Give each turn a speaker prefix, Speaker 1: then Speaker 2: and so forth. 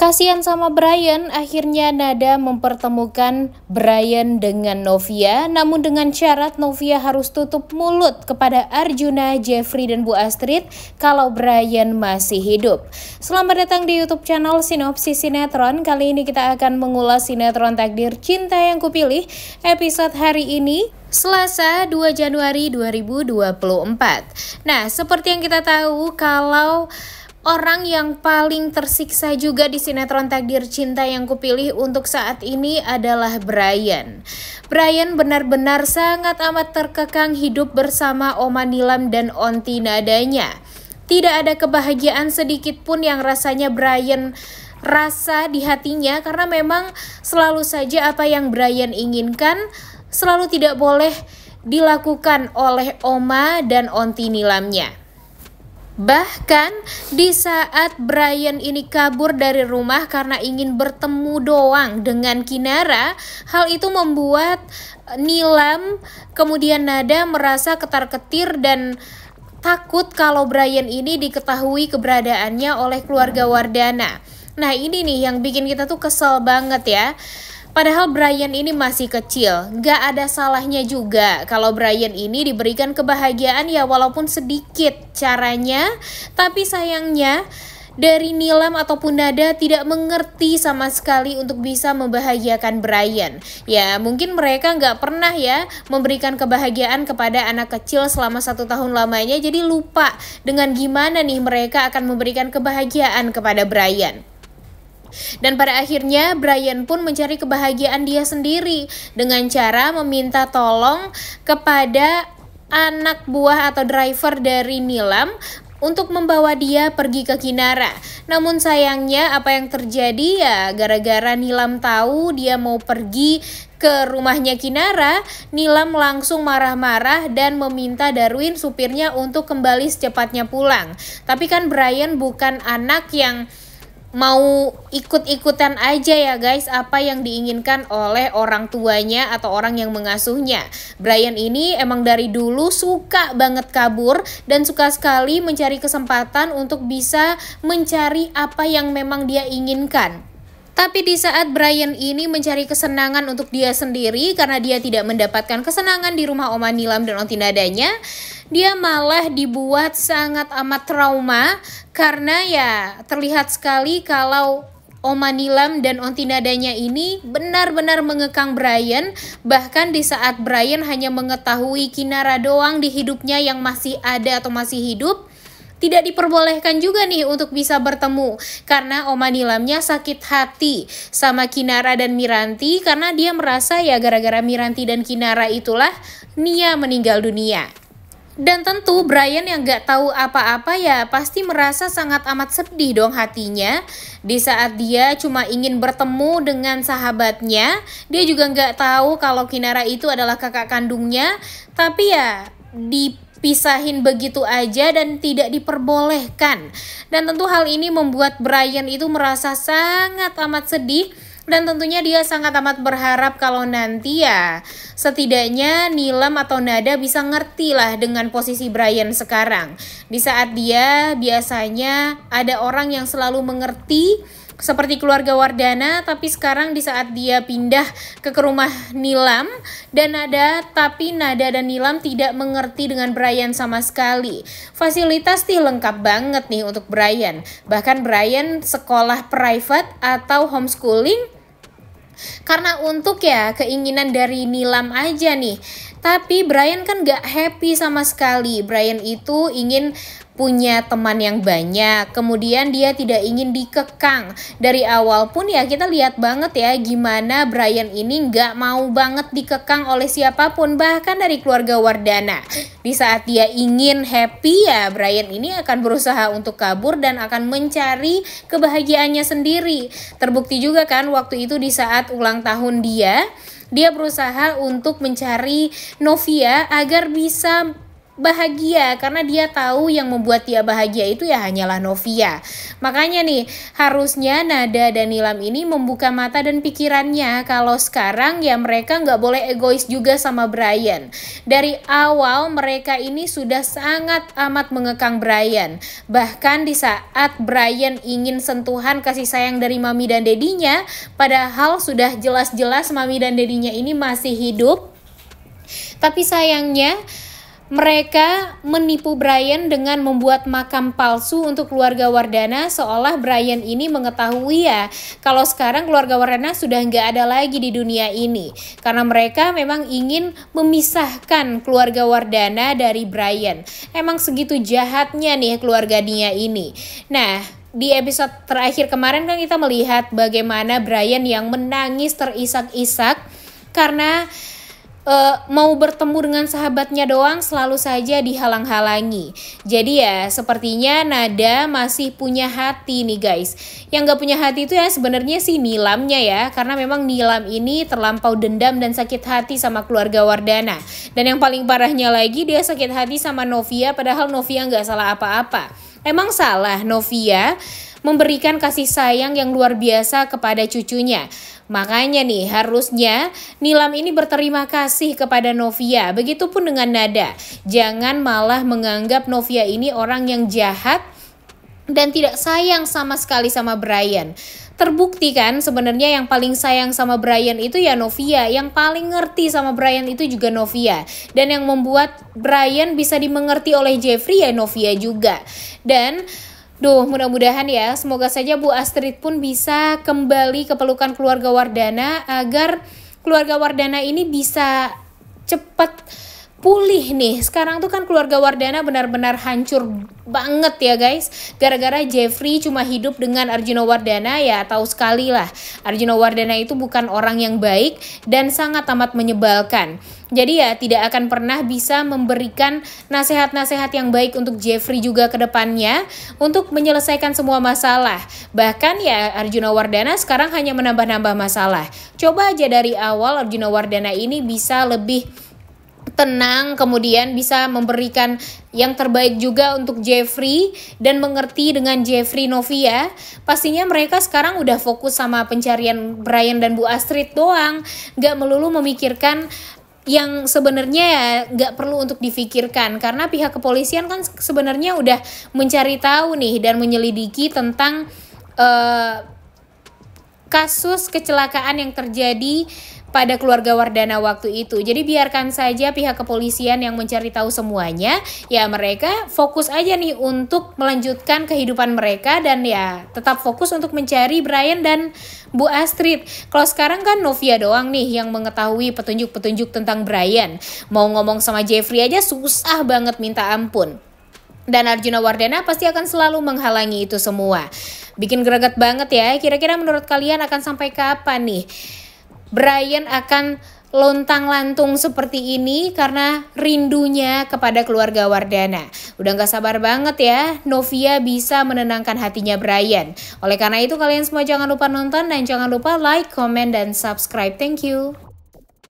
Speaker 1: Kasian sama Brian, akhirnya Nada mempertemukan Brian dengan Novia, namun dengan syarat Novia harus tutup mulut kepada Arjuna, Jeffrey, dan Bu Astrid kalau Brian masih hidup. Selamat datang di YouTube channel Sinopsis Sinetron. Kali ini kita akan mengulas sinetron Takdir Cinta Yang Kupilih episode hari ini, Selasa 2 Januari 2024. Nah, seperti yang kita tahu, kalau orang yang paling tersiksa juga di sinetron Takdir Cinta Yang Kupilih untuk saat ini adalah Brian. Brian benar-benar sangat amat terkekang hidup bersama Oma Nilam dan Onti Nadanya. Tidak ada kebahagiaan sedikit pun yang rasanya Brian rasa di hatinya, karena memang selalu saja apa yang Brian inginkan selalu tidak boleh dilakukan oleh Oma dan Onti Nilamnya. Bahkan di saat Brian ini kabur dari rumah karena ingin bertemu doang dengan Kinara, hal itu membuat Nilam kemudian Nada merasa ketar-ketir dan takut kalau Brian ini diketahui keberadaannya oleh keluarga Wardana. Nah, ini nih yang bikin kita tuh kesel banget ya. Padahal Brian ini masih kecil, gak ada salahnya juga kalau Brian ini diberikan kebahagiaan ya walaupun sedikit caranya. Tapi sayangnya dari Nilam ataupun Nada tidak mengerti sama sekali untuk bisa membahagiakan Brian. Ya mungkin mereka gak pernah ya memberikan kebahagiaan kepada anak kecil selama 1 tahun lamanya, jadi lupa dengan gimana nih mereka akan memberikan kebahagiaan kepada Brian. Dan pada akhirnya Brian pun mencari kebahagiaan dia sendiri dengan cara meminta tolong kepada anak buah atau driver dari Nilam untuk membawa dia pergi ke Kinara. Namun sayangnya apa yang terjadi ya, gara-gara Nilam tahu dia mau pergi ke rumahnya Kinara, Nilam langsung marah-marah dan meminta Darwin supirnya untuk kembali secepatnya pulang. Tapi kan Brian bukan anak yang mau ikut-ikutan aja ya guys apa yang diinginkan oleh orang tuanya atau orang yang mengasuhnya. Brian ini emang dari dulu suka banget kabur dan suka sekali mencari kesempatan untuk bisa mencari apa yang memang dia inginkan. Tapi di saat Brian ini mencari kesenangan untuk dia sendiri karena dia tidak mendapatkan kesenangan di rumah Oma Nilam dan Onti Nadanya, dia malah dibuat sangat amat trauma karena ya terlihat sekali kalau Oma Nilam dan Onti Nadanya ini benar-benar mengekang Brian. Bahkan di saat Brian hanya mengetahui Kinara doang di hidupnya yang masih ada atau masih hidup, tidak diperbolehkan juga nih untuk bisa bertemu karena Oma Nilamnya sakit hati sama Kinara dan Miranti karena dia merasa ya gara-gara Miranti dan Kinara itulah Nia meninggal dunia. Dan tentu Brian yang gak tahu apa-apa ya pasti merasa sangat amat sedih dong hatinya. Di saat dia cuma ingin bertemu dengan sahabatnya, dia juga gak tahu kalau Kinara itu adalah kakak kandungnya. Tapi ya dipisahin begitu aja dan tidak diperbolehkan. Dan tentu hal ini membuat Brian itu merasa sangat amat sedih. Dan tentunya dia sangat amat berharap kalau nanti ya setidaknya Nilam atau Nada bisa ngerti lah dengan posisi Brian sekarang. Di saat dia biasanya ada orang yang selalu mengerti seperti keluarga Wardana, tapi sekarang di saat dia pindah ke rumah Nilam dan Nada, tapi Nada dan Nilam tidak mengerti dengan Brian sama sekali. Fasilitas sih lengkap banget nih untuk Brian. Bahkan Brian sekolah private atau homeschooling karena untuk ya keinginan dari Nilam aja nih. Tapi Brian kan gak happy sama sekali. Brian itu ingin punya teman yang banyak, kemudian dia tidak ingin dikekang. Dari awal pun ya kita lihat banget ya gimana Brian ini gak mau banget dikekang oleh siapapun, bahkan dari keluarga Wardana. Di saat dia ingin happy ya Brian ini akan berusaha untuk kabur dan akan mencari kebahagiaannya sendiri. Terbukti juga kan waktu itu di saat ulang tahun dia berusaha untuk mencari Novia agar bisa bahagia karena dia tahu yang membuat dia bahagia itu ya hanyalah Novia. Makanya nih harusnya Nada dan Nilam ini membuka mata dan pikirannya kalau sekarang ya mereka nggak boleh egois juga sama Brian. Dari awal mereka ini sudah sangat amat mengekang Brian. Bahkan di saat Brian ingin sentuhan kasih sayang dari mami dan dedinya, padahal sudah jelas-jelas mami dan dedinya ini masih hidup. Tapi sayangnya mereka menipu Brian dengan membuat makam palsu untuk keluarga Wardana, seolah Brian ini mengetahui ya kalau sekarang keluarga Wardana sudah nggak ada lagi di dunia ini. Karena mereka memang ingin memisahkan keluarga Wardana dari Brian. Emang segitu jahatnya nih keluarga dia ini. Nah, di episode terakhir kemarin kan kita melihat bagaimana Brian yang menangis terisak-isak karena mau bertemu dengan sahabatnya doang selalu saja dihalang-halangi. Jadi ya sepertinya Nada masih punya hati nih guys. Yang gak punya hati itu ya sebenarnya sih Nilamnya ya. Karena memang Nilam ini terlampau dendam dan sakit hati sama keluarga Wardana. Dan yang paling parahnya lagi dia sakit hati sama Novia padahal Novia gak salah apa-apa. Emang salah Novia memberikan kasih sayang yang luar biasa kepada cucunya. Makanya nih harusnya Nilam ini berterima kasih kepada Novia. Begitupun dengan Nada. Jangan malah menganggap Novia ini orang yang jahat dan tidak sayang sama sekali sama Brian. Terbukti kan sebenarnya yang paling sayang sama Brian itu ya Novia. Yang paling ngerti sama Brian itu juga Novia. Dan yang membuat Brian bisa dimengerti oleh Jeffrey ya Novia juga. Dan mudah-mudahan ya, semoga saja Bu Astrid pun bisa kembali ke pelukan keluarga Wardana agar keluarga Wardana ini bisa cepat pulih nih. Sekarang tuh kan keluarga Wardana benar-benar hancur banget ya guys. Gara-gara Jeffrey cuma hidup dengan Arjuna Wardana ya tahu sekali lah. Arjuna Wardana itu bukan orang yang baik dan sangat amat menyebalkan. Jadi ya tidak akan pernah bisa memberikan nasihat-nasihat yang baik untuk Jeffrey juga ke depannya untuk menyelesaikan semua masalah. Bahkan ya Arjuna Wardana sekarang hanya menambah-nambah masalah. Coba aja dari awal Arjuna Wardana ini bisa lebih tenang, kemudian bisa memberikan yang terbaik juga untuk Jeffrey dan mengerti dengan Jeffrey Novia. Pastinya mereka sekarang udah fokus sama pencarian Brian dan Bu Astrid doang, gak melulu memikirkan yang sebenarnya ya gak perlu untuk difikirkan karena pihak kepolisian kan sebenarnya udah mencari tahu nih dan menyelidiki tentang kasus kecelakaan yang terjadi pada keluarga Wardana waktu itu. Jadi biarkan saja pihak kepolisian yang mencari tahu semuanya. Ya mereka fokus aja nih untuk melanjutkan kehidupan mereka dan ya tetap fokus untuk mencari Brian dan Bu Astrid. Kalau sekarang kan Novia doang nih yang mengetahui petunjuk-petunjuk tentang Brian. Mau ngomong sama Jeffrey aja susah banget minta ampun. Dan Arjuna Wardana pasti akan selalu menghalangi itu semua. Bikin greget banget ya. Kira-kira menurut kalian akan sampai kapan nih Brian akan lontang-lantung seperti ini karena rindunya kepada keluarga Wardana? Udah gak sabar banget ya Novia bisa menenangkan hatinya Brian. Oleh karena itu kalian semua jangan lupa nonton dan jangan lupa like, comment, dan subscribe. Thank you.